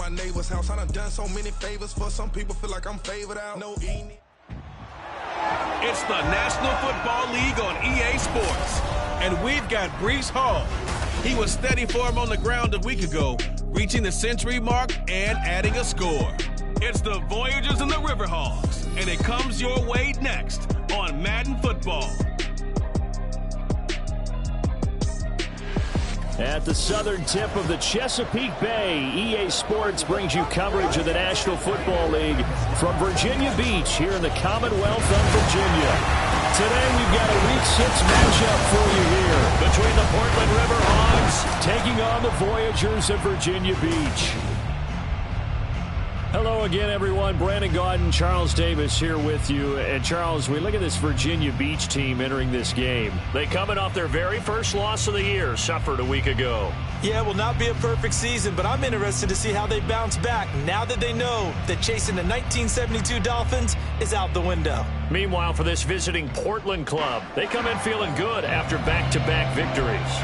my neighbor's house. I done done so many favors for some people, feel like I'm favored out. No eating. It's the National Football League on EA Sports. And we've got Breece Hall. He was steady for him on the ground a week ago, reaching the century mark and adding a score. It's the Voyagers and the River Hogs, and it comes your way next on Madden Football. At the southern tip of the Chesapeake Bay, EA Sports brings you coverage of the National Football League from Virginia Beach here in the Commonwealth of Virginia. Today we've got a Week 6 matchup for you here between the Portland River Hogs taking on the Voyagers of Virginia Beach. Hello again, everyone. Brandon Gaudin, Charles Davis here with you. And Charles, we look at this Virginia Beach team entering this game. They coming off their very first loss of the year, suffered a week ago. Yeah, it will not be a perfect season, but I'm interested to see how they bounce back now that they know that chasing the 1972 Dolphins is out the window. Meanwhile, for this visiting Portland club, they come in feeling good after back-to-back victories.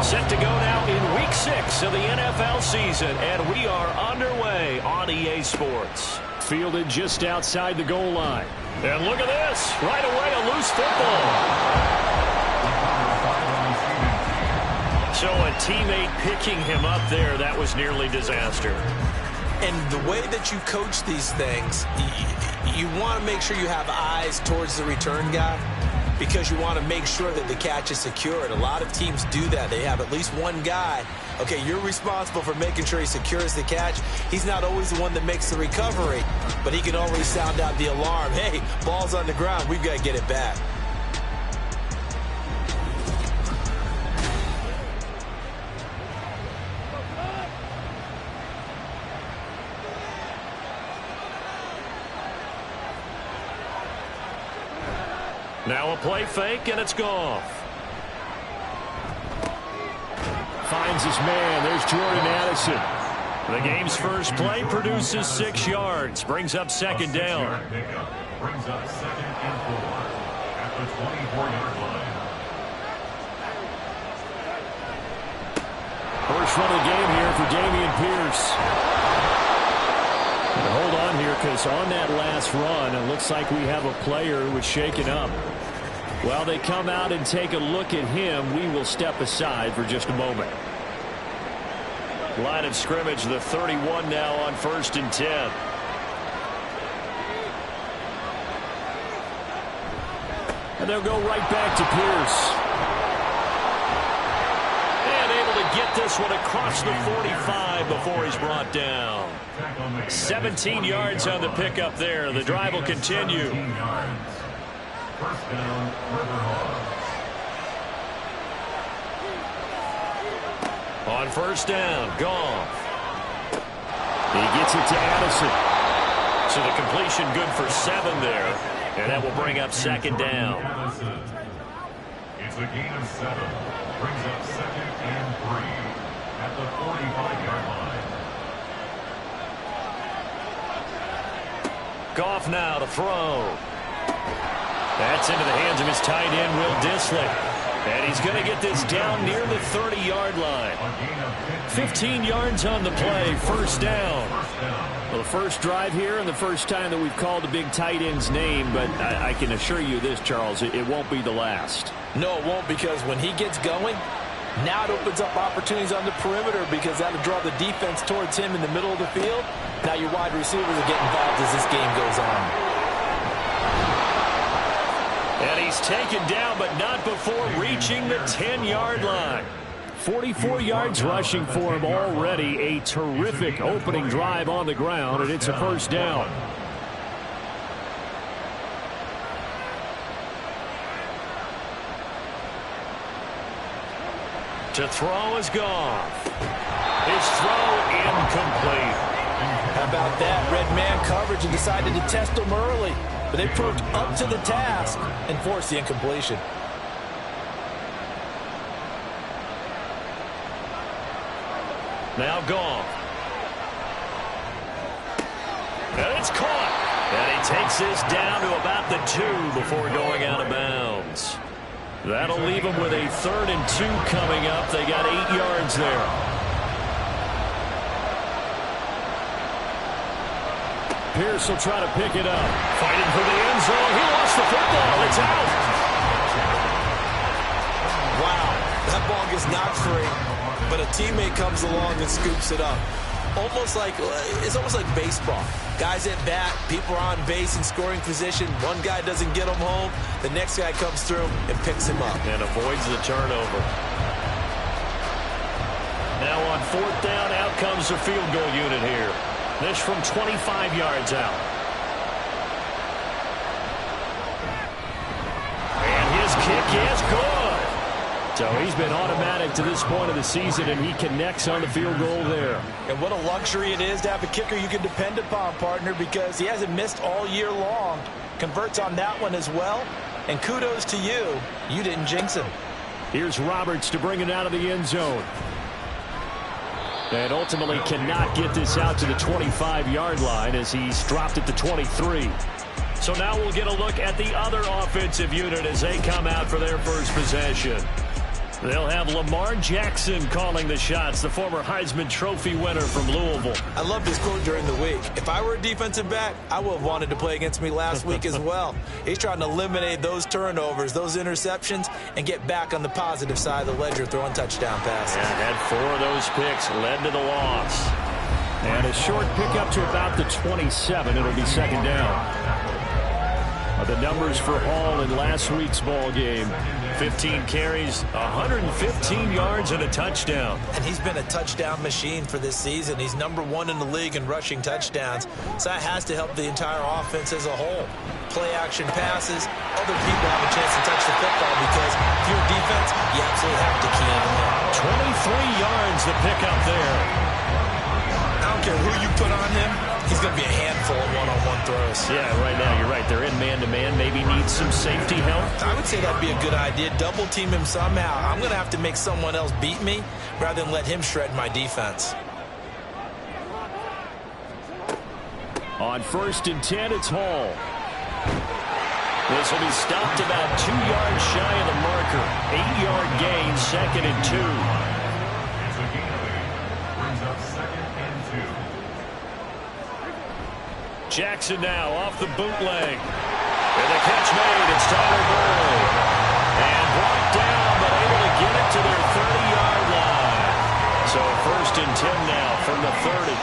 Set to go now in Week 6 of the NFL season, and we are underway on EA Sports. Fielded just outside the goal line. And look at this. Right away, a loose football. So a teammate picking him up there, that was nearly disaster. And the way that you coach these things, you want to make sure you have eyes towards the return guy, because you want to make sure that the catch is secured. A lot of teams do that. They have at least one guy. Okay, you're responsible for making sure he secures the catch. He's not always the one that makes the recovery, but he can always sound out the alarm. Hey, ball's on the ground. We've got to get it back. Now a play fake, and it's Goff. Finds his man. There's Jordan Addison. The game's first play produces 6 yards. Brings up second down. Brings up 2nd and 4 at the 24-yard line. First run of the game here for Dameon Pierce. And hold on here, because on that last run, it looks like we have a player who was shaken up. While they come out and take a look at him, we will step aside for just a moment. Line of scrimmage, the 31 now on 1st and 10. And they'll go right back to Pierce. And able to get this one across the 45 before he's brought down. 17 yards on the pickup there. The drive will continue. First down, River Hogs. On first down, Goff. He gets it to Addison. So the completion good for 7 there. And that will bring up second down. It's a gain of 7. Brings up 2nd and 3 at the 45-yard line. Goff now to throw. That's into the hands of his tight end, Will Dissly. And he's going to get this down near the 30-yard line. 15 yards on the play, first down. Well, the first drive here and the first time that we've called the big tight end's name, but I can assure you this, Charles, it won't be the last. No, it won't, because when he gets going, now it opens up opportunities on the perimeter, because that'll draw the defense towards him in the middle of the field. Now your wide receivers are getting involved as this game goes on. And he's taken down, but not before reaching the 10-yard line. 44 yards rushing for him already. A terrific opening drive on the ground, and it's a first down. To throw is Goff. His throw incomplete. How about that? Red man coverage and decided to test him early. But they proved up to the task and forced the incompletion. Now Goff. And it's caught. And he takes this down to about the 2 before going out of bounds. That'll leave them with a 3rd and 2 coming up. They got 8 yards there. Pierce will try to pick it up. Fighting for the end zone. He lost the football. It's out. Wow, that ball gets knocked free, but a teammate comes along and scoops it up. It's almost like baseball. Guys at bat, people are on base in scoring position. One guy doesn't get him home. The next guy comes through and picks him up. And avoids the turnover. Now on 4th down, out comes the field goal unit here. This from 25 yards out. And his kick is good. So he's been automatic to this point of the season, and he connects on the field goal there. And what a luxury it is to have a kicker you can depend upon, partner, because he hasn't missed all year long. Converts on that one as well. And kudos to you. You didn't jinx him. Here's Roberts to bring it out of the end zone. And ultimately cannot get this out to the 25-yard line as he's dropped at the 23. So now we'll get a look at the other offensive unit as they come out for their first possession. They'll have Lamar Jackson calling the shots, the former Heisman Trophy winner from Louisville. I love this quote during the week. If I were a defensive back, I would have wanted to play against me last week as well. He's trying to eliminate those turnovers, those interceptions, and get back on the positive side of the ledger, throwing touchdown passes. Yeah, had 4 of those picks, led to the loss. And a short pickup to about the 27. It'll be 2nd down. The numbers for Hall in last week's ball game. 15 carries, 115 yards, and a touchdown. And he's been a touchdown machine for this season. He's #1 in the league in rushing touchdowns. So that has to help the entire offense as a whole. Play action passes, other people have a chance to touch the football because if you're defense, you absolutely have to key in on him. 23 yards the pickup there. I don't care who you put on him. He's going to be a handful of one-on-one throws. Yeah, right now you're right. They're in man-to-man. Maybe needs some safety help. I would say that'd be a good idea. Double team him somehow. I'm going to have to make someone else beat me rather than let him shred my defense. On 1st and 10, it's Hall. This will be stopped about 2 yards shy of the marker. 8-yard gain, 2nd and 2. It's a gain of 8. Brings up 2nd and 2. Jackson now off the bootleg. And the catch made. It's Tyler Boyd. And brought down, but able to get it to their 30-yard line. So 1st and 10 now from the 30.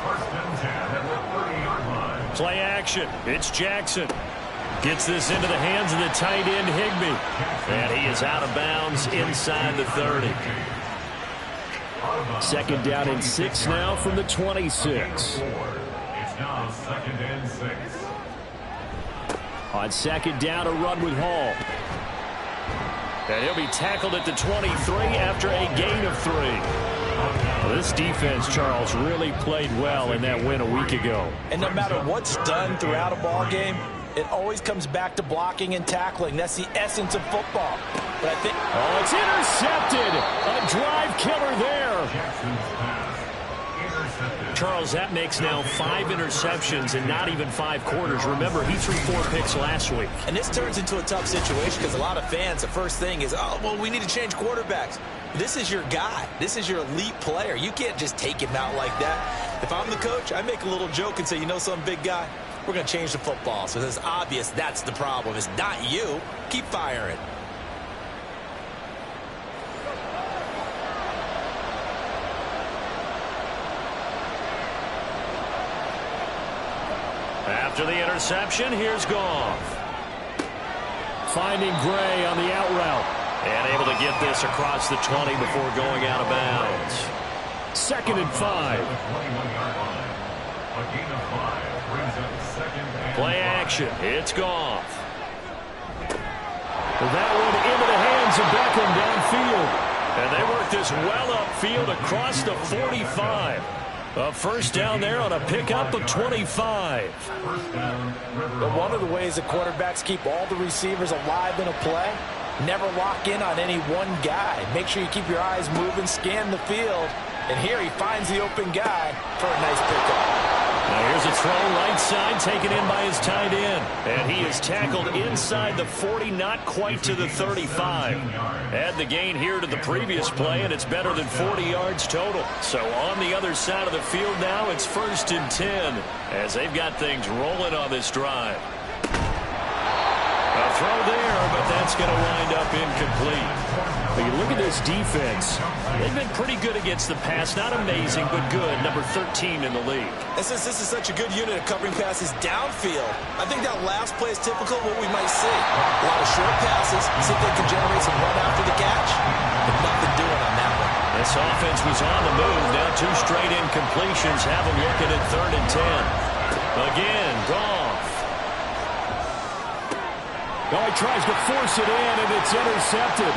First and 10 at the 30-yard line. Play action. It's Jackson. Gets this into the hands of the tight end, Higbee. And he is out of bounds inside the 30. 2nd down and 6 now from the 26. It's now 2nd and 6. On 2nd down, a run with Hall. And he'll be tackled at the 23 after a gain of 3. Well, this defense, Charles, really played well in that win a week ago. And no matter what's done throughout a ball game, it always comes back to blocking and tackling. That's the essence of football. But I think... Oh, it's intercepted. A drive killer there. Charles, that makes now 5 interceptions in not even 5 quarters. Remember, he threw 4 picks last week. And this turns into a tough situation because a lot of fans, the first thing is, oh, well, we need to change quarterbacks. This is your guy. This is your elite player. You can't just take him out like that. If I'm the coach, I make a little joke and say, you know some big guy? We're going to change the football. So it's obvious that's the problem. It's not you. Keep firing. After the interception, here's Goff. Finding Gray on the out route. And able to get this across the 20 before going out of bounds. 2nd and 5. Play action. It's Goff. That one into the hands of Beckham downfield. And they work this well upfield across the 45. A 1st down there on a pickup of 25. But one of the ways that quarterbacks keep all the receivers alive in a play, never lock in on any one guy. Make sure you keep your eyes moving, scan the field. And here he finds the open guy for a nice pickup. Now here's a throw right side taken in by his tight end. And he is tackled inside the 40, not quite to the 35. Add the gain here to the previous play, and it's better than 40 yards total. So on the other side of the field now, it's 1st and 10 as they've got things rolling on this drive. A throw there, but that's going to wind up incomplete. But you look at this defense, they've been pretty good against the pass. Not amazing, but good. Number 13 in the league. And since this is such a good unit of covering passes downfield, I think that last play is typical of what we might see. A lot of short passes, see if they can generate some run after the catch, but nothing doing on that one. This offense was on the move. Now 2 straight incompletions have them looking at 3rd and 10. Again, Goff. Oh, he tries to force it in, and it's intercepted.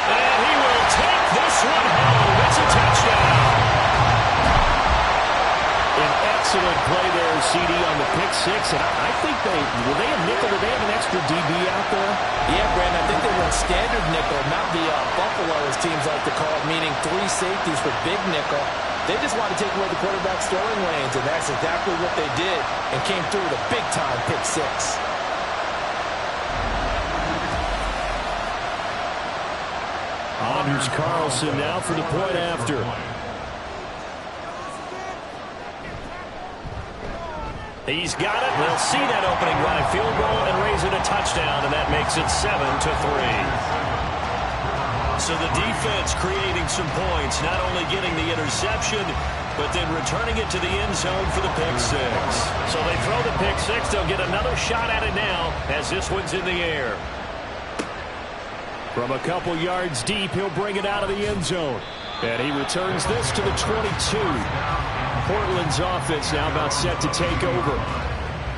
And he will take this one home. It's a touchdown. An excellent play there, CD, on the pick six. And I think were they a nickel? Did they have an extra DB out there? Yeah, Brandon, I think they were standard nickel, not the Buffalo, as teams like to call it, meaning 3 safeties for big nickel. They just want to take away the quarterback's throwing lanes, and that's exactly what they did and came through with a big-time pick six. Anders Carlson now for the point after. He's got it. They'll see that opening drive field goal and raise it a touchdown, and that makes it 7-3. So the defense creating some points, not only getting the interception, but then returning it to the end zone for the pick six. So they throw the pick six. They'll get another shot at it now as this one's in the air. From a couple yards deep, he'll bring it out of the end zone. And he returns this to the 22. Portland's offense now about set to take over.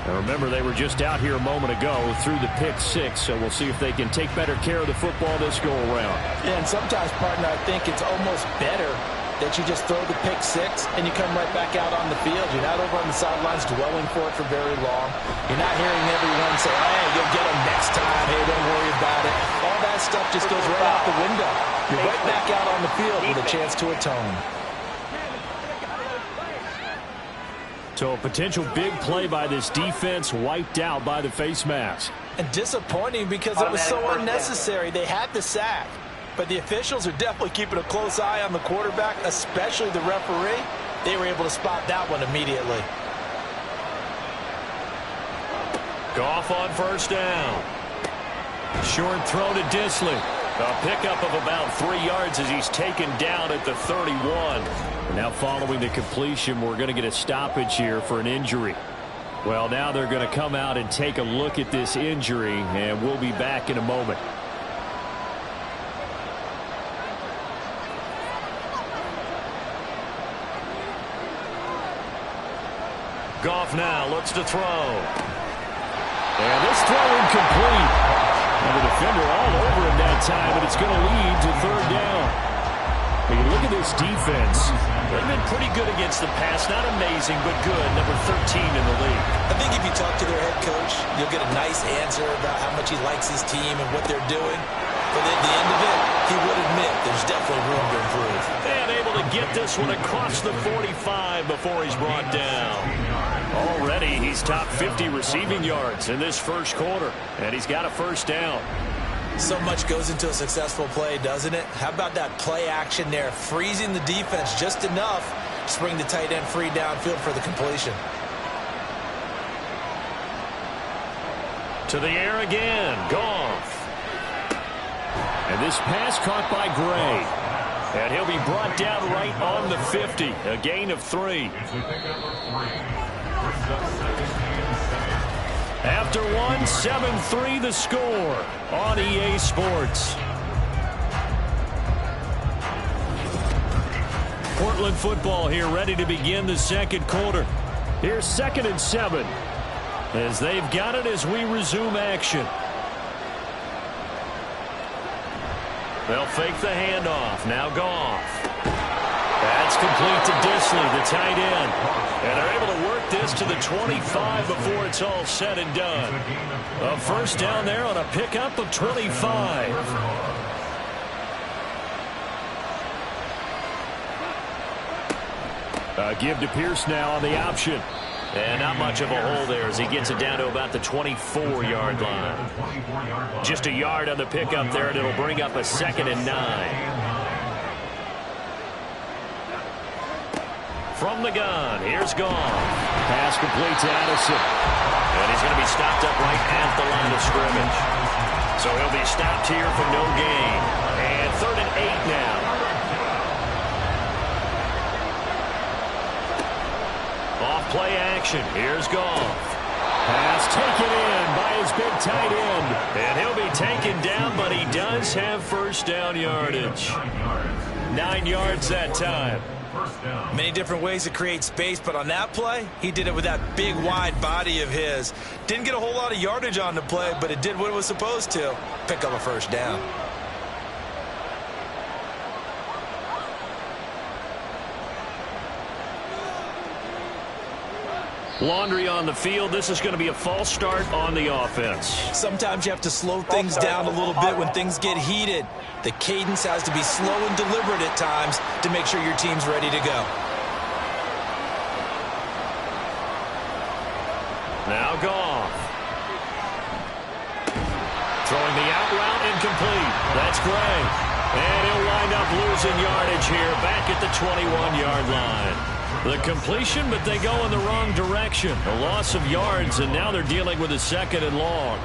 Now remember, they were just out here a moment ago through the pick six, so we'll see if they can take better care of the football this go-around. Yeah, and sometimes, partner, I think it's almost better that you just throw the pick six and you come right back out on the field. You're not over on the sidelines dwelling for it for very long. You're not hearing everyone say, hey, you'll get them next time. Hey, don't worry about it. All that stuff just goes right out the window. You're right back out on the field with a chance to atone. So a potential big play by this defense wiped out by the face mask. And disappointing because it was so unnecessary. They had the sack. But the officials are definitely keeping a close eye on the quarterback, especially the referee. They were able to spot that one immediately. Goff on first down. Short throw to Disley. A pickup of about 3 yards as he's taken down at the 31. Now following the completion, we're going to get a stoppage here for an injury. Well, now they're going to come out and take a look at this injury, and we'll be back in a moment. Goff now looks to throw. And this throw incomplete. And the defender all over him that time, but it's going to lead to 3rd down. But you look at this defense. They've been pretty good against the pass. Not amazing, but good. Number 13 in the league. I think if you talk to their head coach, you'll get a nice answer about how much he likes his team and what they're doing. But at the end of it, he would admit there's definitely room to improve. And able to get this one across the 45 before he's brought down. Already, he's top 50 receiving yards in this first quarter. And he's got a 1st down. So much goes into a successful play, doesn't it? How about that play action there? Freezing the defense just enough to bring the tight end free downfield for the completion. To the air again. Goff. And this pass caught by Gray. And he'll be brought down right on the 50. A gain of 3. After 1, 7-3 the score on EA Sports. Portland football here ready to begin the second quarter. Here's 2nd and 7 as they've got it as we resume action. They'll fake the handoff. Now Goff. That's complete to Disley, the tight end. And they're able to work this to the 25 before it's all said and done. A 1st down there on a pickup of 25. Give to Pierce now on the option. And not much of a hole there as he gets it down to about the 24-yard line. Just a yard on the pickup there, and it'll bring up a 2nd and 9. From the gun, here's Goff. Pass complete to Addison. And he's going to be stopped up right at the line of scrimmage. So he'll be stopped here for no gain. And 3rd and 8 now. Off play action. Here's Goff. Pass taken in by his big tight end. And he'll be taken down, but he does have first down yardage. 9 yards that time. Many different ways to create space, but on that play, he did it with that big, wide body of his. Didn't get a whole lot of yardage on the play, but it did what it was supposed to. Pick up a first down. Laundry on the field. This is going to be a false start on the offense. Sometimes you have to slow things down a little bit when things get heated. The cadence has to be slow and deliberate at times to make sure your team's ready to go. Now Goff. Throwing the out route incomplete. That's Gray. And he'll wind up losing yardage here back at the 21-yard line. The completion, but they go in the wrong direction. A loss of yards, and now they're dealing with a 2nd and long.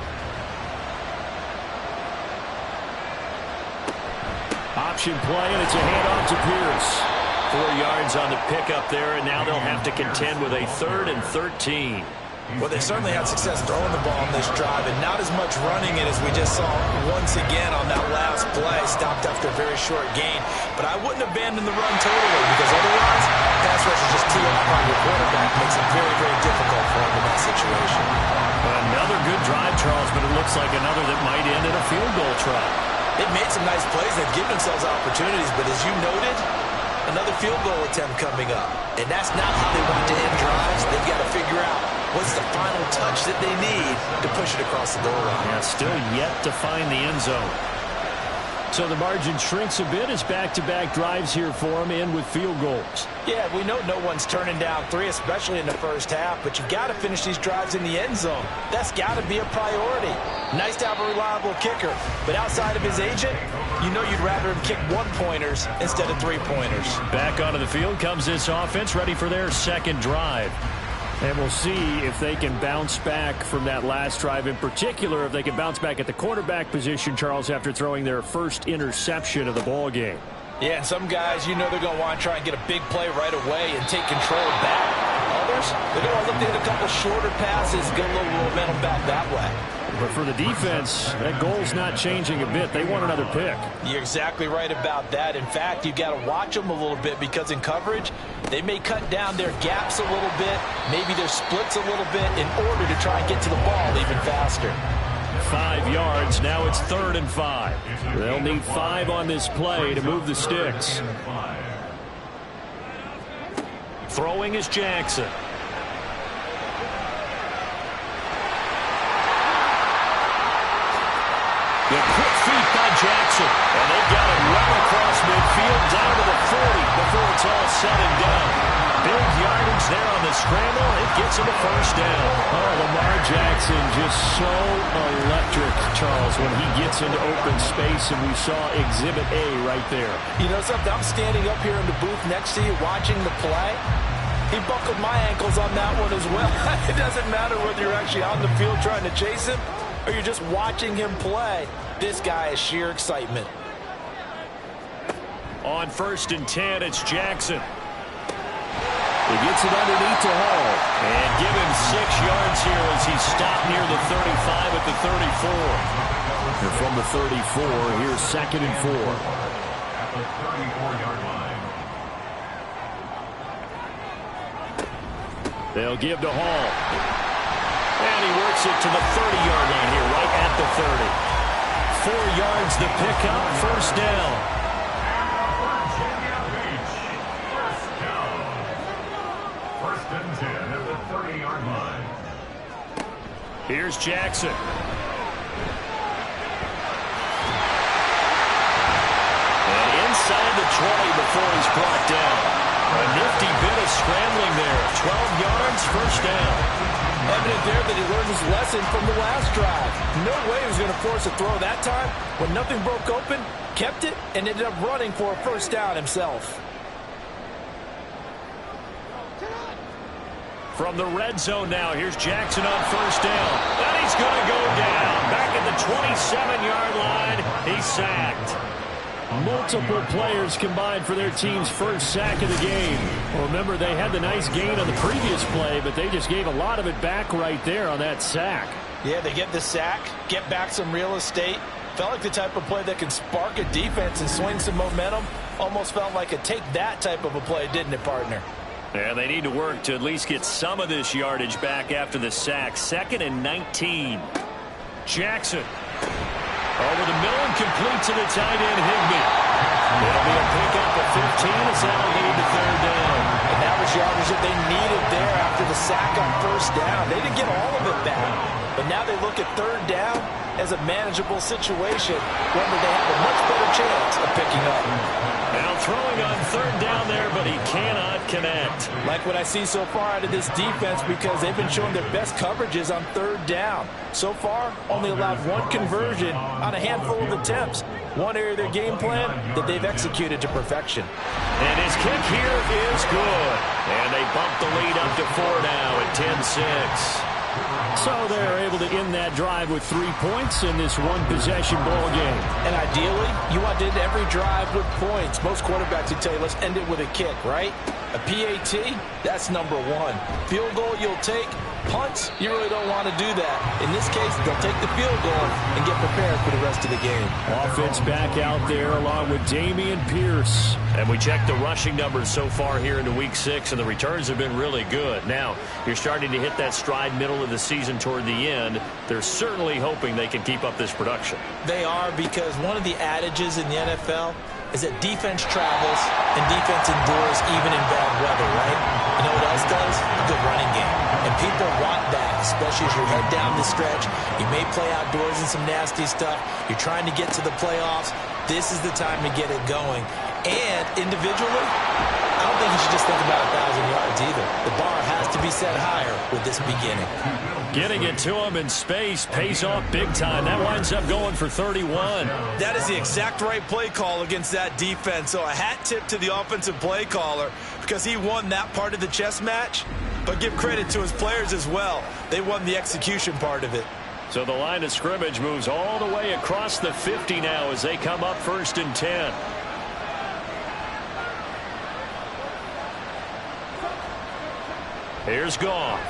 Option play, and it's a handoff to Pierce. 4 yards on the pickup there, and now they'll have to contend with a 3rd and 13. Well, they certainly had success throwing the ball on this drive, and not as much running it as we just saw once again on that last play. Stopped after a very short gain. But I wouldn't abandon the run totally, because otherwise, pass rush is just too off on your quarterback. Makes it very, very difficult for him in that situation. Another good drive, Charles, but it looks like another that might end in a field goal try. They've made some nice plays. They've given themselves opportunities, but as you noted, another field goal attempt coming up. And that's not how they want to end drives. They've got to figure out what's the final touch that they need to push it across the goal line. Yeah, still yet to find the end zone. So the margin shrinks a bit as back-to-back drives here for them, and with field goals. Yeah, we know no one's turning down 3, especially in the first half, but you got to finish these drives in the end zone. That's got to be a priority. Nice to have a reliable kicker, but outside of his agent, you know you'd rather him kick 1-pointers instead of 3-pointers. Back onto the field comes this offense, ready for their 2nd drive. And we'll see if they can bounce back from that last drive. In particular, if they can bounce back at the quarterback position, Charles, after throwing their first interception of the ball game. Yeah, and some guys, you know they're going to want to try and get a big play right away and take control back. Others, they're going to look to hit a couple shorter passes, get a little momentum back that way. But for the defense, that goal's not changing a bit. They want another pick. You're exactly right about that. In fact, you've got to watch them a little bit, because in coverage, they may cut down their gaps a little bit, maybe their splits a little bit, in order to try and get to the ball even faster. 5 yards. Now it's 3rd and 5. They'll need 5 on this play to move the sticks. Throwing is Jackson. The quick feet by Jackson. And they've got it well across midfield down to the 40 before it's all said and done. Big yardage there on the scramble. It gets him a first down. Oh, Lamar Jackson just so electric, Charles, when he gets into open space, and we saw Exhibit A right there. You know something? I'm standing up here in the booth next to you watching the play. He buckled my ankles on that one as well. It doesn't matter whether you're actually on the field trying to chase him or you're just watching him play. This guy is sheer excitement. On 1st and 10, it's Jackson. He gets it underneath to Hall. And give him 6 yards here as he stopped near the 35 at the 34. And from the 34, here's 2nd and 4. At the 34-yard line. They'll give to Hall. And he works it to the 30-yard line here, right at the 30. 4 yards the pickup, first down. First and 10 at the 30-yard line. Here's Jackson. And inside the 20 before he's brought down. A nifty bit of scrambling there. 12 yards, first down. Evident there that he learned his lesson from the last drive. No way he was going to force a throw that time. When nothing broke open, kept it, and ended up running for a first down himself. From the red zone now, here's Jackson on first down. And he's going to go down. Back at the 27-yard line, he's sacked. Multiple players combined for their team's first sack of the game. Well, remember, they had the nice gain on the previous play, but they just gave a lot of it back right there on that sack. Yeah, they get the sack, get back some real estate. Felt like the type of play that can spark a defense and swing some momentum. Almost felt like a take that type of a play, didn't it, partner? And they need to work to at least get some of this yardage back after the sack. 2nd and 19. Jackson. Over the middle and complete to the tight end, Higbee. It'll be a pickup of 15 as that'll lead to third down. And that was yardage that they needed there after the sack on first down. They didn't get all of it back. But now they look at third down as a manageable situation, where they have a much better chance of picking up. Now throwing on third down there, but he cannot connect. Like what I see so far out of this defense, because they've been showing their best coverages on third down. So far, only allowed one conversion on a handful of attempts. One area of their game plan that they've executed to perfection. And his kick here is good. And they bump the lead up to 4 now at 10-6. So they're able to end that drive with 3 points in this one-possession ball game. And ideally, you want to end every drive with points. Most quarterbacks would tell you, let's end it with a kick, right? A PAT, that's number one. Field goal you'll take. Punts, you really don't want to do that. In this case, they'll take the field goal and get prepared for the rest of the game. Offense back out there along with Dameon Pierce. And we checked the rushing numbers so far here into Week 6, and the returns have been really good. Now, you're starting to hit that stride middle of the season toward the end. They're certainly hoping they can keep up this production. They are, because one of the adages in the NFL is that defense travels and defense endures even in bad weather, right? You know what else does? A good running game. And people want that, especially as you head down the stretch. You may play outdoors in some nasty stuff. You're trying to get to the playoffs. This is the time to get it going. And individually, I don't think you should just think about 1,000 yards either. The bar has to be set higher with this beginning. Getting it to him in space pays off big time. That winds up going for 31. That is the exact right play call against that defense. So a hat tip to the offensive play caller, because he won that part of the chess match. But give credit to his players as well. They won the execution part of it. So the line of scrimmage moves all the way across the 50 now as they come up 1st and 10. Here's Goff.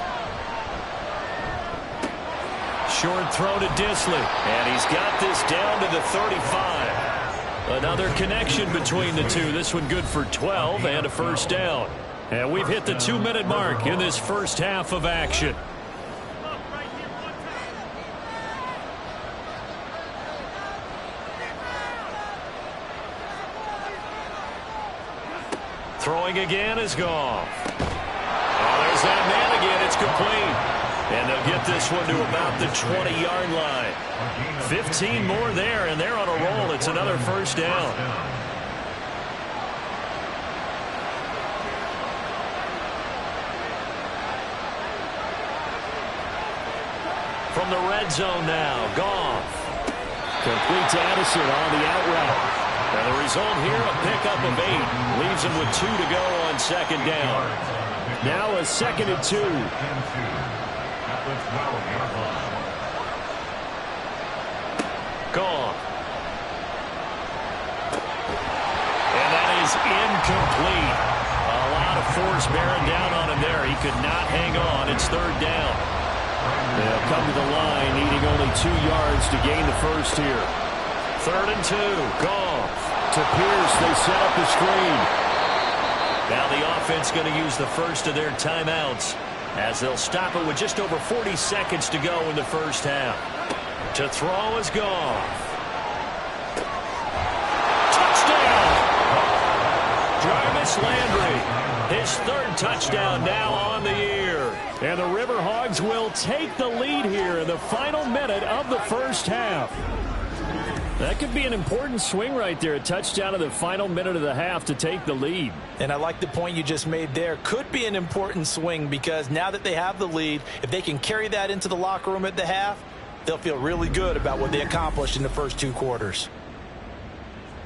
Short throw to Disley. And he's got this down to the 35. Another connection between the two. This one good for 12 and a first down. And we've hit the 2-minute mark in this first half of action. Throwing again is Goff. There's that man again. It's complete. And they'll get this one to about the 20-yard line. 15 more there, and they're on a roll. It's another first down. From the red zone now, Goff. Complete to Addison on the out route. And the result here, a pickup of 8. Leaves him with 2 to go on 2nd down. Now a 2nd and 2. Goff. And that is incomplete. A lot of force bearing down on him there. He could not hang on. It's 3rd down. They'll come to the line, needing only 2 yards to gain the first here. 3rd and 2. Goff. To Pierce, they set up the screen. Now the offense going to use the first of their timeouts as they'll stop it with just over 40 seconds to go in the first half. To throw is Goff. Touchdown! Jarvis Landry, his 3rd touchdown now on the year. And the River Hogs will take the lead here in the final minute of the first half. That could be an important swing right there. A touchdown in the final minute of the half to take the lead. And I like the point you just made there. Could be an important swing because now that they have the lead, if they can carry that into the locker room at the half, they'll feel really good about what they accomplished in the first 2 quarters.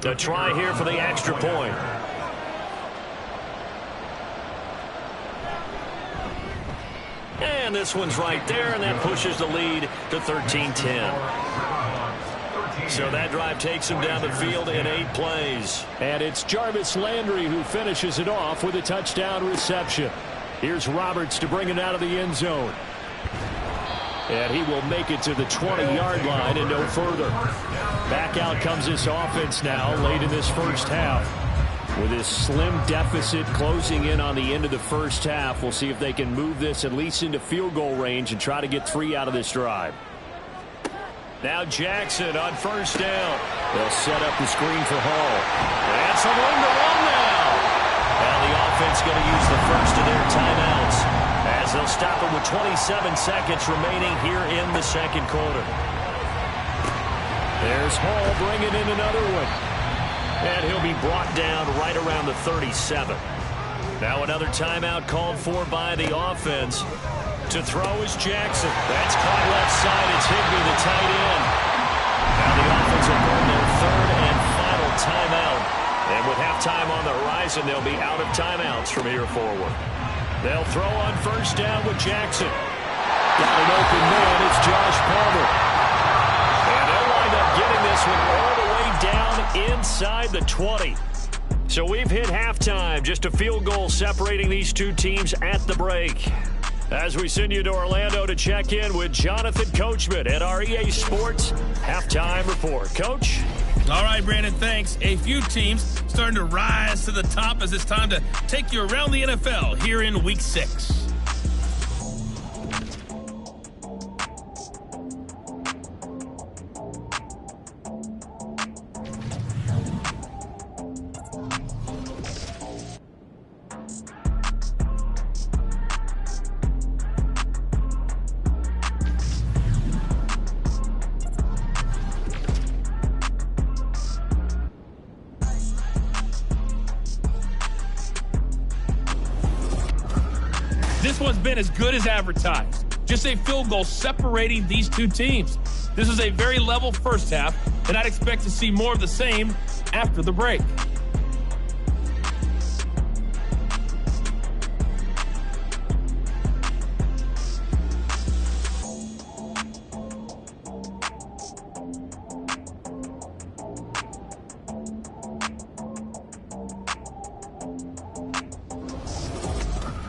A try here for the extra point. And this one's right there, and that pushes the lead to 13-10. So that drive takes him down the field in 8 plays. And it's Jarvis Landry who finishes it off with a touchdown reception. Here's Roberts to bring it out of the end zone. And he will make it to the 20-yard line and no further. Back out comes this offense now late in this first half. With this slim deficit closing in on the end of the first half, we'll see if they can move this at least into field goal range and try to get 3 out of this drive. Now Jackson on first down. They'll set up the screen for Hall. That's a wing to run now. And the offense going to use the first of their timeouts as they'll stop it with 27 seconds remaining here in the second quarter. There's Hall bringing in another one. And he'll be brought down right around the 37. Now another timeout called for by the offense. To throw is Jackson. That's caught left side. It's Higbee, the tight end. Now the offense will burn their 3rd and final timeout. And with halftime on the horizon, they'll be out of timeouts from here forward. They'll throw on first down with Jackson. Got an open man. It's Josh Palmer. And they'll wind up getting this one all the way down inside the 20. So we've hit halftime. Just a field goal separating these 2 teams at the break. As we send you to Orlando to check in with Jonathan Coachman at our EA Sports Halftime Report. Coach? All right, Brandon, thanks. A few teams starting to rise to the top as it's time to take you around the NFL here in Week 6. This one's been as good as advertised. Just a field goal separating these 2 teams. This is a very level first half, and I'd expect to see more of the same after the break.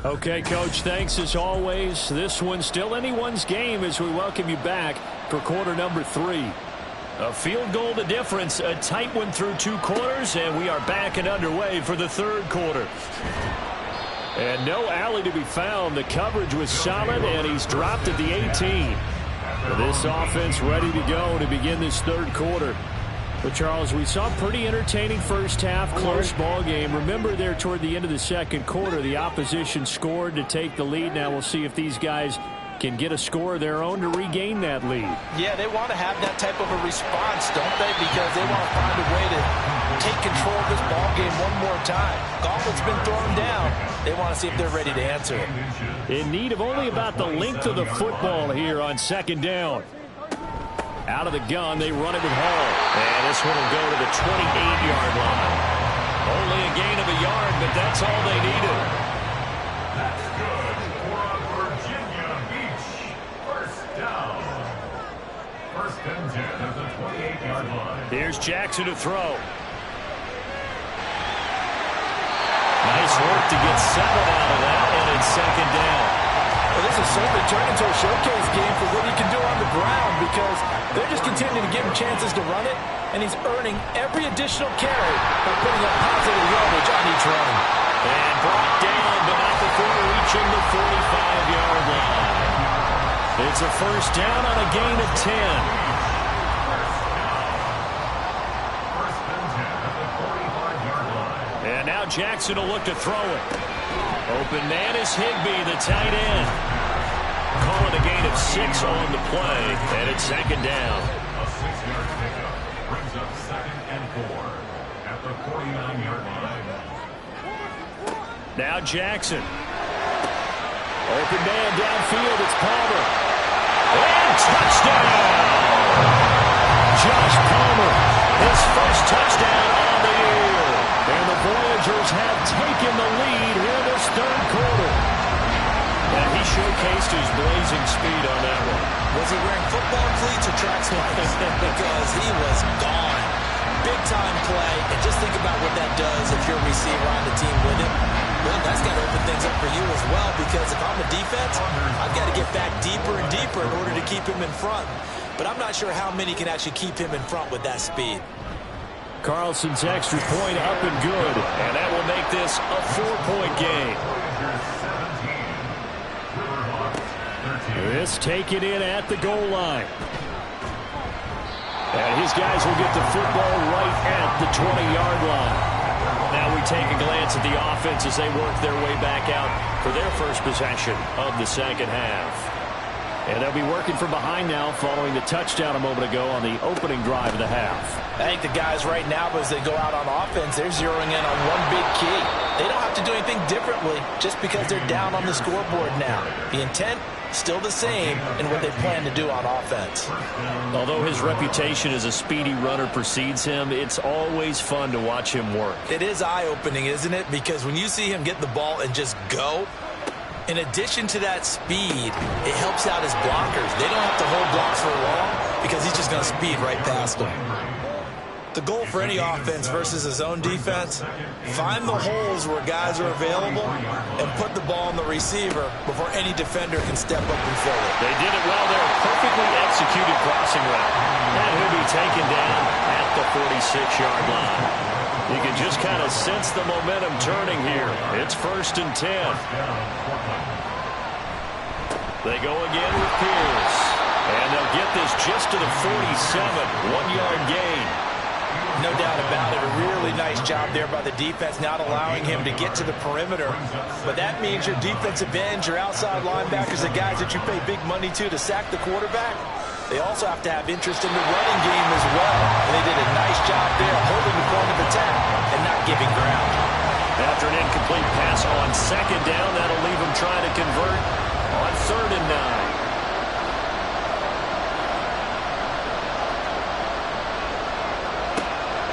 Okay, Coach, thanks as always. This one's still anyone's game as we welcome you back for quarter number 3. A field goal the difference, a tight one through 2 quarters, and we are back and underway for the 3rd quarter. And no alley to be found. The coverage was solid, and he's dropped at the 18. This offense ready to go to begin this 3rd quarter. But, Charles, we saw a pretty entertaining first half, close ball game. Remember there toward the end of the second quarter, the opposition scored to take the lead. Now we'll see if these guys can get a score of their own to regain that lead. Yeah, they want to have that type of a response, don't they? Because they want to find a way to take control of this ball game one more time. Gauntlet's been thrown down. They want to see if they're ready to answer it. In need of only about the length of the football here on second down. Out of the gun, they run it with Hall. And this one will go to the 28-yard line. Only a gain of a yard, but that's all they needed. That's good for a Virginia Beach first down. 1st and 10 at the 28-yard line. Here's Jackson to throw. Nice work to get 7 out of that, and it's second down. Well, this is certainly turned into a showcase game for what he can do on the ground because they're just continuing to give him chances to run it, and he's earning every additional carry by putting up positive yardage on each run. And brought down, but not before reaching the 45-yard line. It's a first down on a gain of 10. First and 10 at the 45-yard line. And now Jackson will look to throw it. Open man is Higbee, the tight end. Calling a gain of 6 on the play, and it's second down. A 6-yard pickup brings up at the 49-yard line. Now Jackson. Open man downfield. It's Palmer. And touchdown! Josh Palmer, his first touchdown on the year. And the Voyagers have taken the lead here in this third quarter. And he showcased his blazing speed on that one. Was he wearing football cleats or track spikes? Because he was gone. Big-time play. And just think about what that does if you're a receiver on the team with him. Well, that's got to open things up for you as well, because if I'm a defense, I've got to get back deeper and deeper in order to keep him in front. But I'm not sure how many can actually keep him in front with that speed. Carlson's extra point up and good, and that will make this a 4-point game. This taken in at the goal line. And his guys will get the football right at the 20-yard line. Now we take a glance at the offense as they work their way back out for their first possession of the second half. And they'll be working from behind now following the touchdown a moment ago on the opening drive of the half. I think the guys right now, as they go out on offense, they're zeroing in on one big key. They don't have to do anything differently just because they're down on the scoreboard now. The intent, still the same in what they plan to do on offense. Although his reputation as a speedy runner precedes him, it's always fun to watch him work. It is eye-opening, isn't it? Because when you see him get the ball and just go, in addition to that speed, it helps out his blockers. They don't have to hold blocks for long because he's just going to speed right past them. The goal for any offense versus his own defense, find the holes where guys are available and put the ball on the receiver before any defender can step up and fill it. They did it well there. Perfectly executed crossing route. And he'll be taken down at the 46-yard line. You can just kind of sense the momentum turning here. It's 1st and 10. They go again with Pierce. And they'll get this just to the 47. 1-yard gain. No doubt about it. A really nice job there by the defense, not allowing him to get to the perimeter. But that means your defensive ends, your outside linebackers, the guys that you pay big money to sack the quarterback, they also have to have interest in the running game as well. And they did a nice job there holding the point of attack and not giving ground. After an incomplete pass on 2nd down, that'll leave him trying to convert on 3rd and 9.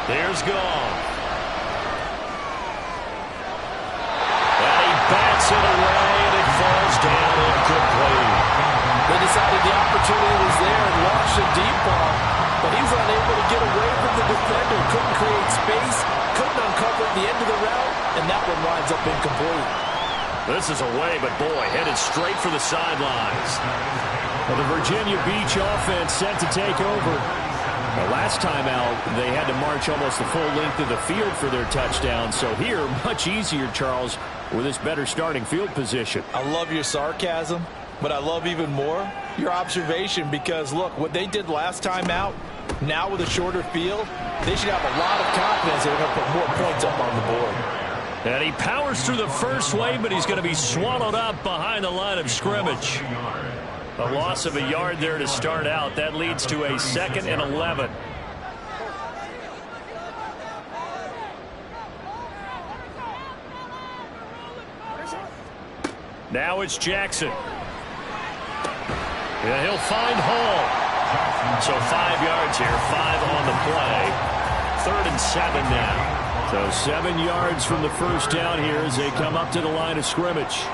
There's Gone. And he bats it away, and it falls down incomplete. They decided the opportunity was there and launched a deep ball, but he was unable to get away from the defender. Couldn't create space, couldn't uncover the end of the route, and that one winds up incomplete. This is away, but boy, headed straight for the sidelines. Well, the Virginia Beach offense set to take over. The last time out, they had to march almost the full length of the field for their touchdown. So here, much easier, Charles, with this better starting field position. I love your sarcasm, but I love even more your observation, because, look, what they did last time out, now with a shorter field, they should have a lot of confidence they're going to put more points up on the board. And he powers through the first wave, but he's going to be swallowed up behind the line of scrimmage. A loss of a yard there to start out. That leads to a 2nd and 11. Now it's Jackson. Yeah, he'll find Hall. So 5 yards here, 5 on the play. 3rd and 7 now. So 7 yards from the first down here as they come up to the line of scrimmage.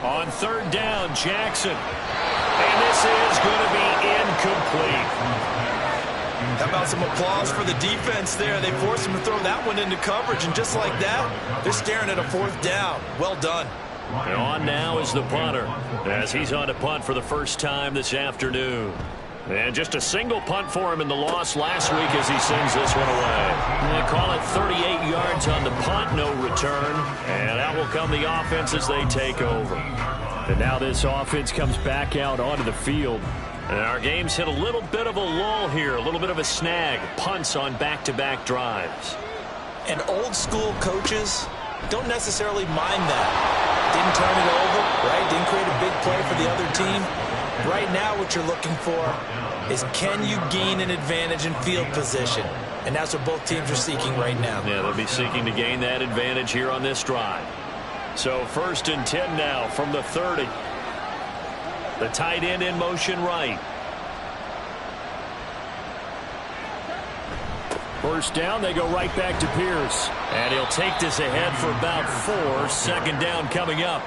On 3rd down, Jackson. And this is going to be incomplete. How about some applause for the defense there? They forced him to throw that one into coverage, and just like that, they're staring at a 4th down. Well done. And on now is the punter, as he's on to punt for the first time this afternoon. And just a single punt for him in the loss last week as he sends this one away. They call it 38 yards on the punt, no return. And out will come the offense as they take over. And now this offense comes back out onto the field. And our game's hit a little bit of a lull here, a little bit of a snag. Punts on back-to-back drives. And old school coaches don't necessarily mind that. Didn't turn it over, right? Didn't create a big play for the other team. Right right now what you're looking for is can you gain an advantage in field position? And that's what both teams are seeking right now. Yeah, they'll be seeking to gain that advantage here on this drive. So 1st and 10 now from the 30. The tight end in motion right. First down, they go right back to Pierce. And he'll take this ahead for about 4. 2nd down coming up.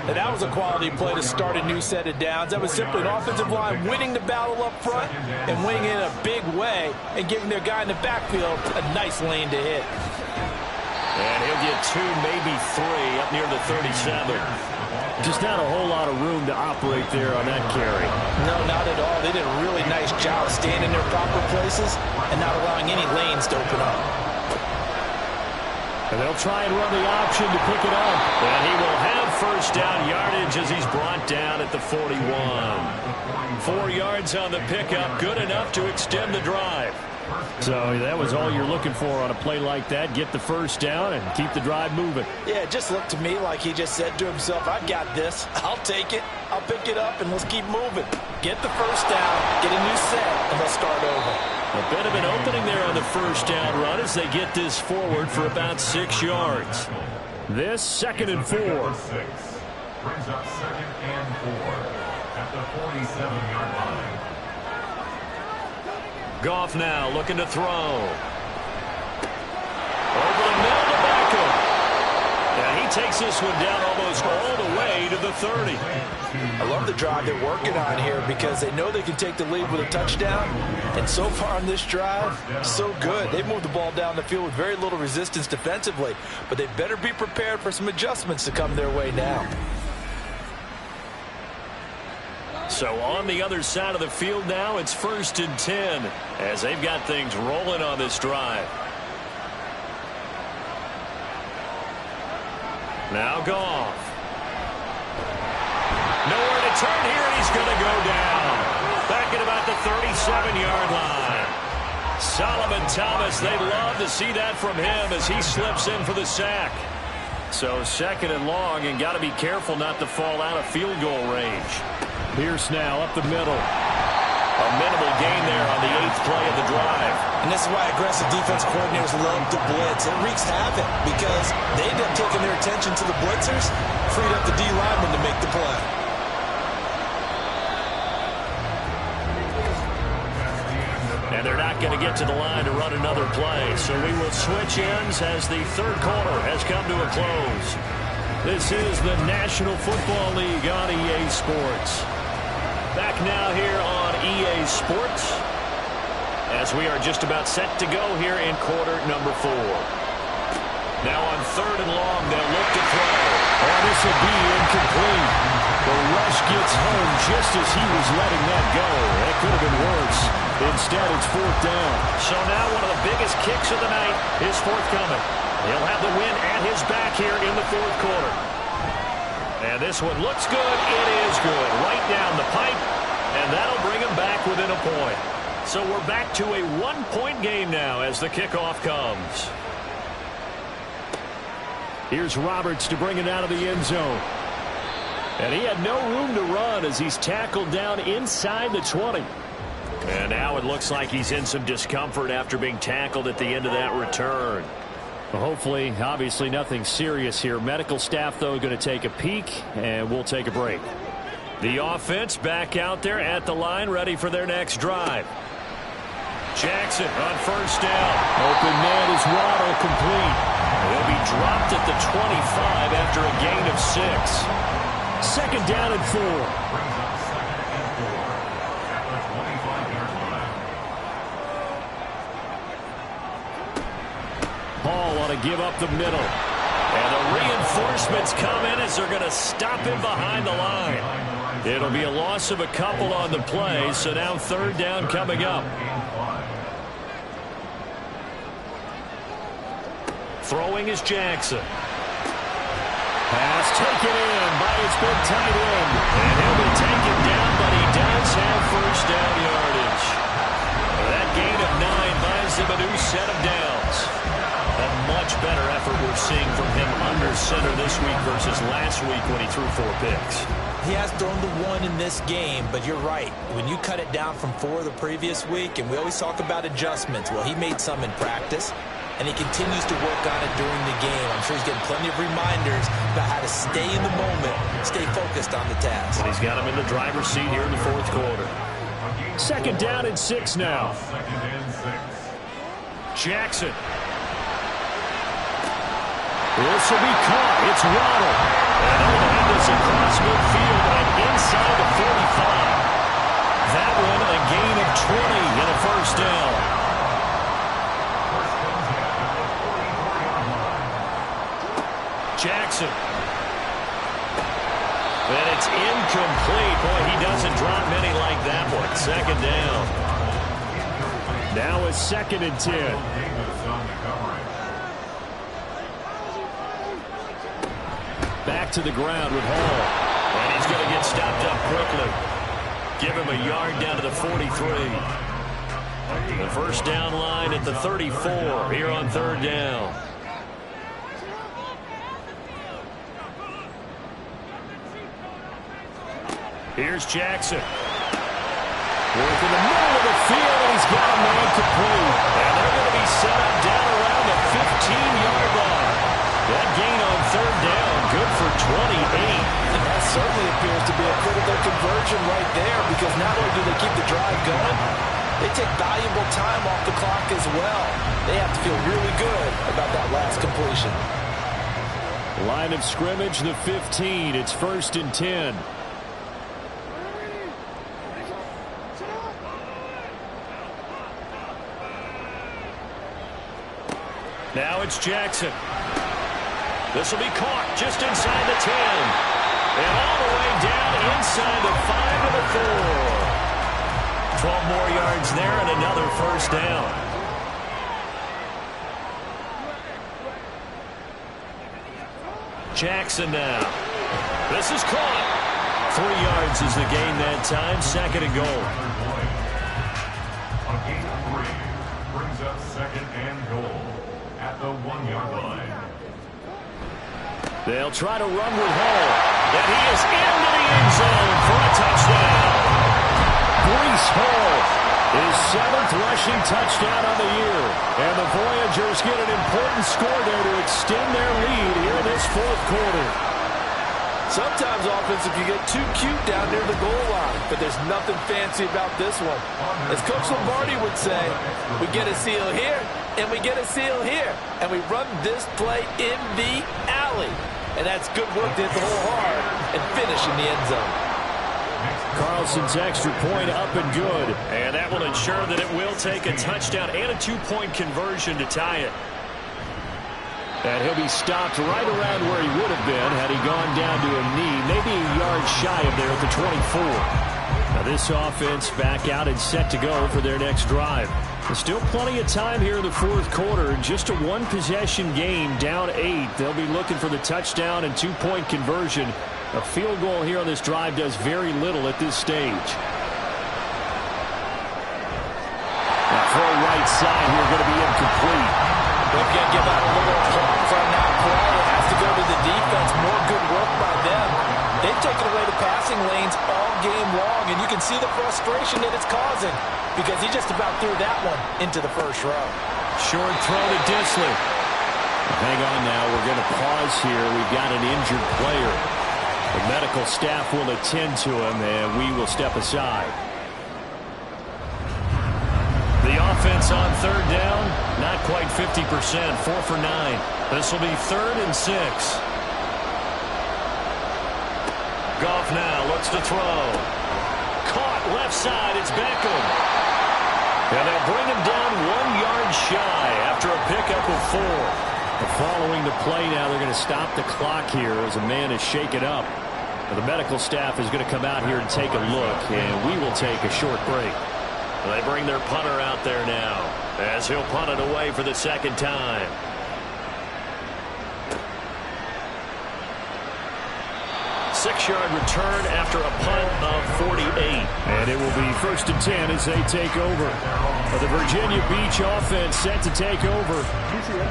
And that was a quality play to start a new set of downs. That was simply an offensive line winning the battle up front and winning it in a big way and giving their guy in the backfield a nice lane to hit. And he'll get 2, maybe 3 up near the 37. Just not a whole lot of room to operate there on that carry. No, not at all. They did a really nice job staying in their proper places and not allowing any lanes to open up. And they'll try and run the option to pick it up. And he will have 1st down yardage as he's brought down at the 41. 4 yards on the pickup, good enough to extend the drive. So that was all you're looking for on a play like that. Get the 1st down and keep the drive moving. Yeah, it just looked to me like he just said to himself, I got this. I'll take it. I'll pick it up, and let's keep moving. Get the 1st down, get a new set, and let's start over. A bit of an opening there on the 1st down run as they get this forward for about 6 yards. This 2nd and 4. Brings up 2nd and 4 at the 47-yard line. Goff now looking to throw. Over the middle to Beckham. And he takes this one down almost all the way to the 30. I love the drive they're working on here because they know they can take the lead with a touchdown. And so far on this drive, so good. They moved the ball down the field with very little resistance defensively. But they better be prepared for some adjustments to come their way now. So on the other side of the field now, it's 1st and 10 as they've got things rolling on this drive. Now Goff. Nowhere to turn here, and he's going to go down. Back at about the 37-yard line. Solomon Thomas, they'd love to see that from him as he slips in for the sack. So 2nd and long, and got to be careful not to fall out of field goal range. Pierce now up the middle. A minimal gain there on the 8th play of the drive. And this is why aggressive defense coordinators love to blitz. It wreaks havoc because they end up taking their attention to the blitzers, freed up the D lineman to make the play. And they're not going to get to the line to run another play. So we will switch ends as the 3rd quarter has come to a close. This is the National Football League on EA Sports. Back now here on EA Sports as we are just about set to go here in quarter number 4. Now on 3rd and long, they'll look to throw. Oh, this will be incomplete. The rush gets home just as he was letting that go. That could have been worse. Instead, it's 4th down. So now one of the biggest kicks of the night is forthcoming. He'll have the win at his back here in the 4th quarter. And this one looks good. It is good. Right down the pipe. And that'll bring him back within a point. So we're back to a 1-point game now as the kickoff comes. Here's Roberts to bring it out of the end zone. And he had no room to run as he's tackled down inside the 20. And now it looks like he's in some discomfort after being tackled at the end of that return. Well, hopefully, obviously nothing serious here. Medical staff, though, going to take a peek, and we'll take a break. The offense back out there at the line, ready for their next drive. Jackson on 1st down. Open man is Waddle, complete. He'll be dropped at the 25 after a gain of 6. 2nd down and 4. Hall want to give up the middle. And the reinforcements come in as they're going to stop him behind the line. It'll be a loss of a couple on the play, so now 3rd down coming up. Throwing is Jackson. Pass taken in by his big tight end. And he'll be taken down, but he does have 1st down yardage. That gain of 9 buys him a new set of downs. A much better effort we're seeing from him under center this week versus last week when he threw 4 picks. He has thrown the one in this game, but you're right. When you cut it down from 4 the previous week, and we always talk about adjustments, well, he made some in practice, and he continues to work on it during the game. I'm sure he's getting plenty of reminders about how to stay in the moment, stay focused on the task. And he's got him in the driver's seat here in the fourth quarter. Second down and 6 now. Second and 6. Jackson. This will be caught. It's Waddle. And they'll lead this across midfield and inside the 45. That one a gain of 20 and a first down. Jackson. And it's incomplete. Boy, he doesn't drop many like that one. Second down. Now a 2nd and 10. Back to the ground with Hall. And he's going to get stopped up quickly. Give him a yard down to the 43. The first down line at the 34 here on 3rd down. Here's Jackson. Work in the middle of the field, and he's got a man complete. And they're going to be set up down around the 15-yard line. That gain on 3rd down, good for 28. And that certainly appears to be a critical conversion right there, because not only do they keep the drive going, they take valuable time off the clock as well. They have to feel really good about that last completion. Line of scrimmage, the 15. It's 1st and 10. Now it's Jackson. This will be caught just inside the 10. And all the way down inside the 5 to the 4. 12 more yards there and another first down. Jackson now. This is caught. 3 yards is the gain that time. 2nd and goal. A gain of 3 brings up 2nd and goal at the 1-yard line. They'll try to run with Hall. And he is into the end zone for a touchdown. Breece Hall, his 7th rushing touchdown on the year. And the Voyagers get an important score there to extend their lead here in this 4th quarter. Sometimes offense, if you get too cute down near the goal line, but there's nothing fancy about this one. As Coach Lombardi would say, we get a seal here, and we get a seal here, and we run this play in the alley. And that's good work to hit the hole hard and finish in the end zone. Carlson's extra point up and good. And that will ensure that it will take a touchdown and a 2-point conversion to tie it. And he'll be stopped right around where he would have been had he gone down to a knee, maybe a yard shy of there at the 24. Now this offense back out and set to go for their next drive. There's still plenty of time here in the 4th quarter. Just a 1-possession game, down 8. They'll be looking for the touchdown and 2-point conversion. A field goal here on this drive does very little at this stage. That throw right side here going to be incomplete. They're going to give out a little applause on that play. It has to go to the defense. More good work by them. They've taken away the passing lanes all game long, and you can see the frustration that it's causing because he just about threw that one into the first row. Short throw to Disley. Hang on now. We're going to pause here. We've got an injured player. The medical staff will attend to him, and we will step aside. The offense on 3rd down, not quite 50%, 4 for 9. This will be 3rd and 6. Goff now looks to throw. Caught left side, it's Beckham. And they'll bring him down 1 yard shy after a pickup of 4. Following the play now, they're going to stop the clock here as a man is shaken up. The medical staff is going to come out here and take a look, and we will take a short break. They bring their punter out there now as he'll punt it away for the 2nd time. 6-yard return after a punt of 48. And it will be 1st and 10 as they take over. But the Virginia Beach offense set to take over.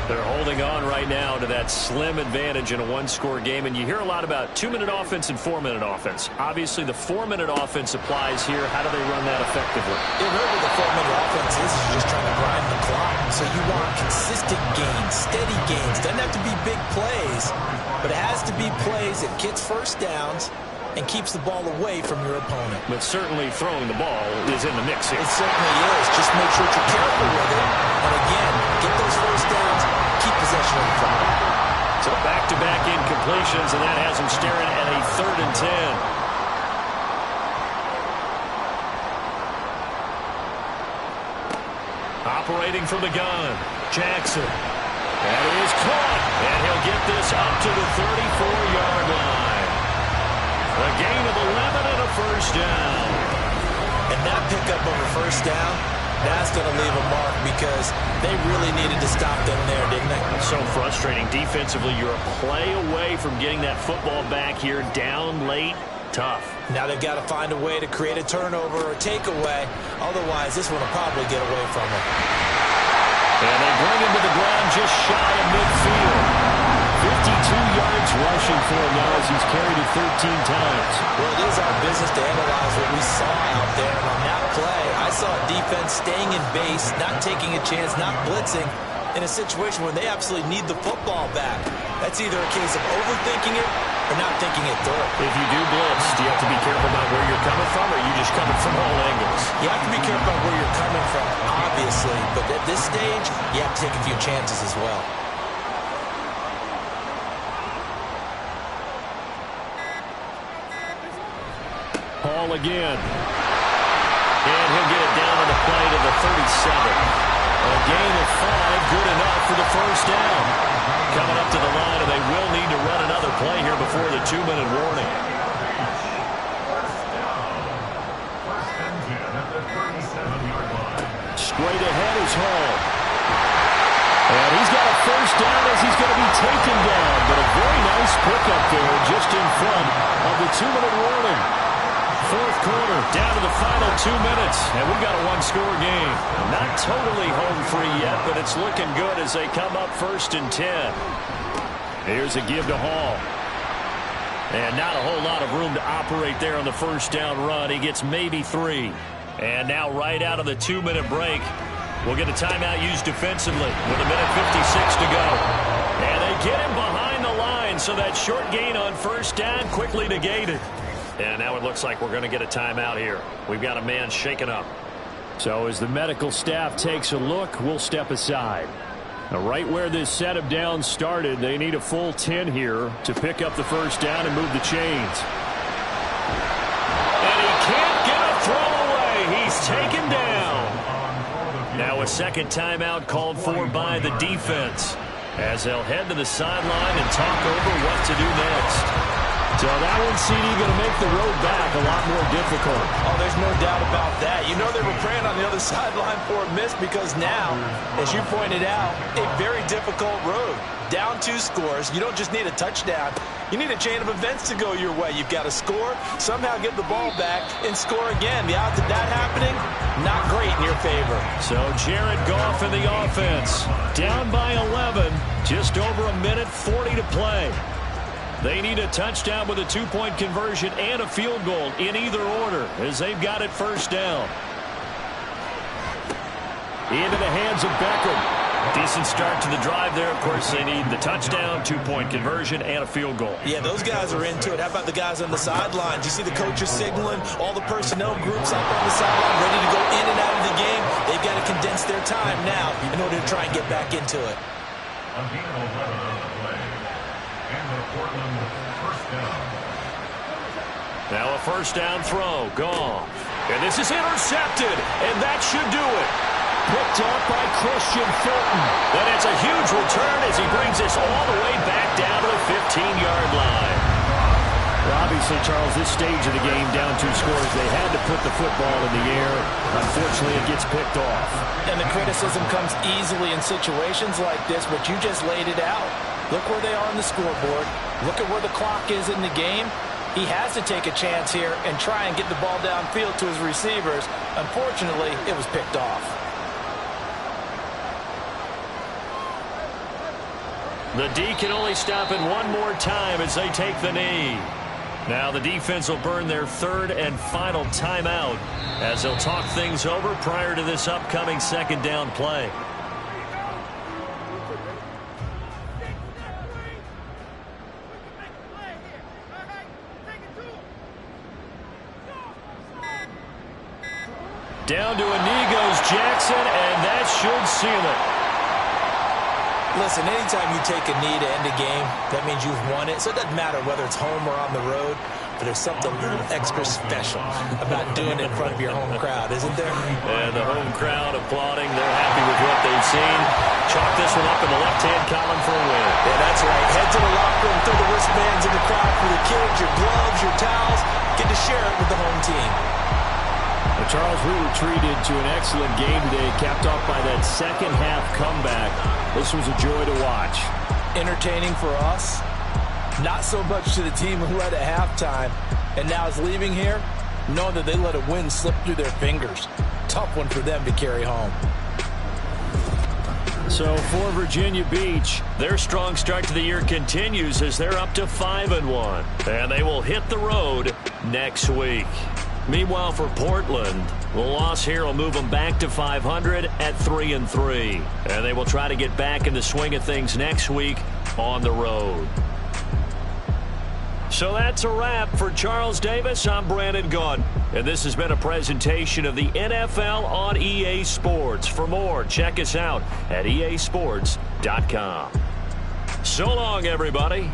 They're holding on right now to that slim advantage in a one-score game. And you hear a lot about 2-minute offense and 4-minute offense. Obviously, the 4-minute offense applies here. How do they run that effectively? Remember, the 4-minute offense is just trying to grind the clock. So you want consistent gains, steady gains. Doesn't have to be big plays, but it has to be plays that gets first downs and keeps the ball away from your opponent. But certainly throwing the ball is in the mix here. It certainly is. Just make sure you're careful with it. And again, get those first downs, keep possession of the clock. So back-to-back incompletions, and that has them staring at a 3rd and 10. Operating from the gun, Jackson. That is caught, and he'll get this up to the 34-yard line. A gain of 11 and a first down. And that pickup of a first down, that's going to leave a mark because they really needed to stop them there, didn't they? So frustrating. Defensively, you're a play away from getting that football back here, down late. Tough. Now they've got to find a way to create a turnover or a takeaway. Otherwise, this one will probably get away from them. And they bring him to the ground just shy of midfield. 52 yards rushing for him now as he's carried it 13 times. Well, it is our business to analyze what we saw out there. And on that play, I saw a defense staying in base, not taking a chance, not blitzing in a situation where they absolutely need the football back. That's either a case of overthinking it or not thinking it through. If you do blitz, do you have to be careful about where you're coming from, or are you just coming from all angles? You have to be careful about where you're coming from, obviously. But at this stage, you have to take a few chances as well. Hall again. And he'll get it down on the play to the 37. A gain of 5, good enough for the first down. Coming up to the line, and they will need to run another play here before the 2-minute warning. Straight ahead is Hall. And he's got a first down as he's going to be taken down. But a very nice pickup there just in front of the 2-minute warning. 4th quarter, down to the final 2 minutes, and we've got a one-score game. Not totally home free yet, but it's looking good as they come up 1st and 10. Here's a give to Hall. And not a whole lot of room to operate there on the first down run. He gets maybe 3. And now right out of the 2-minute break, we'll get a timeout used defensively with a minute 56 to go. And they get him behind the line, so that short gain on first down quickly negated. And now it looks like we're going to get a timeout here. We've got a man shaken up. So as the medical staff takes a look, we'll step aside. Now, right where this set of downs started, they need a full 10 here to pick up the first down and move the chains. And he can't get a throw away. He's taken down. Now a second timeout called for by the defense as they'll head to the sideline and talk over what to do next. So that one, CD, going to make the road back a lot more difficult. Oh, there's no doubt about that. You know they were praying on the other sideline for a miss because now, as you pointed out, a very difficult road. Down 2 scores. You don't just need a touchdown. You need a chain of events to go your way. You've got to score, somehow get the ball back, and score again. The odds of that happening, not great in your favor. So Jared Goff in the offense. Down by 11. Just over a minute 40 to play. They need a touchdown with a 2-point conversion and a field goal in either order as they've got it first down. Into the hands of Beckham. Decent start to the drive there. Of course, they need the touchdown, 2-point conversion, and a field goal. Yeah, those guys are into it. How about the guys on the sidelines? You see the coaches signaling, all the personnel groups up on the sideline ready to go in and out of the game. They've got to condense their time now in order to try and get back into it. Now a first down throw. Goff. And this is intercepted. And that should do it. Picked up by Christian Fulton. And it's a huge return as he brings us all the way back down to the 15-yard line. Well, obviously, Charles, this stage of the game, down 2 scores, they had to put the football in the air. Unfortunately, it gets picked off. And the criticism comes easily in situations like this, but you just laid it out. Look where they are on the scoreboard. Look at where the clock is in the game. He has to take a chance here and try and get the ball downfield to his receivers. Unfortunately, it was picked off. The D can only stop it one more time as they take the knee. Now the defense will burn their third and final timeout as they'll talk things over prior to this upcoming second down play. Down to a knee goes Jackson, and that should seal it. Listen, anytime you take a knee to end a game, that means you've won it. So it doesn't matter whether it's home or on the road, but there's something a little extra special about doing it in front of your home crowd, isn't there? And the home crowd applauding. They're happy with what they've seen. Chalk this one up in the left-hand column for a win. Yeah, that's right. Head to the locker room, throw the wristbands in the crowd for the kids, your gloves, your towels. Get to share it with the home team. Well, Charles, we were treated to an excellent game today, capped off by that second-half comeback. This was a joy to watch. Entertaining for us. Not so much to the team who led at halftime and now is leaving here, knowing that they let a win slip through their fingers. Tough one for them to carry home. So for Virginia Beach, their strong start to the year continues as they're up to 5-1. And they will hit the road next week. Meanwhile, for Portland, the loss here will move them back to 500 at 3-3. And they will try to get back in the swing of things next week on the road. So that's a wrap for Charles Davis. I'm Brandon Gaudin. And this has been a presentation of the NFL on EA Sports. For more, check us out at easports.com. So long, everybody.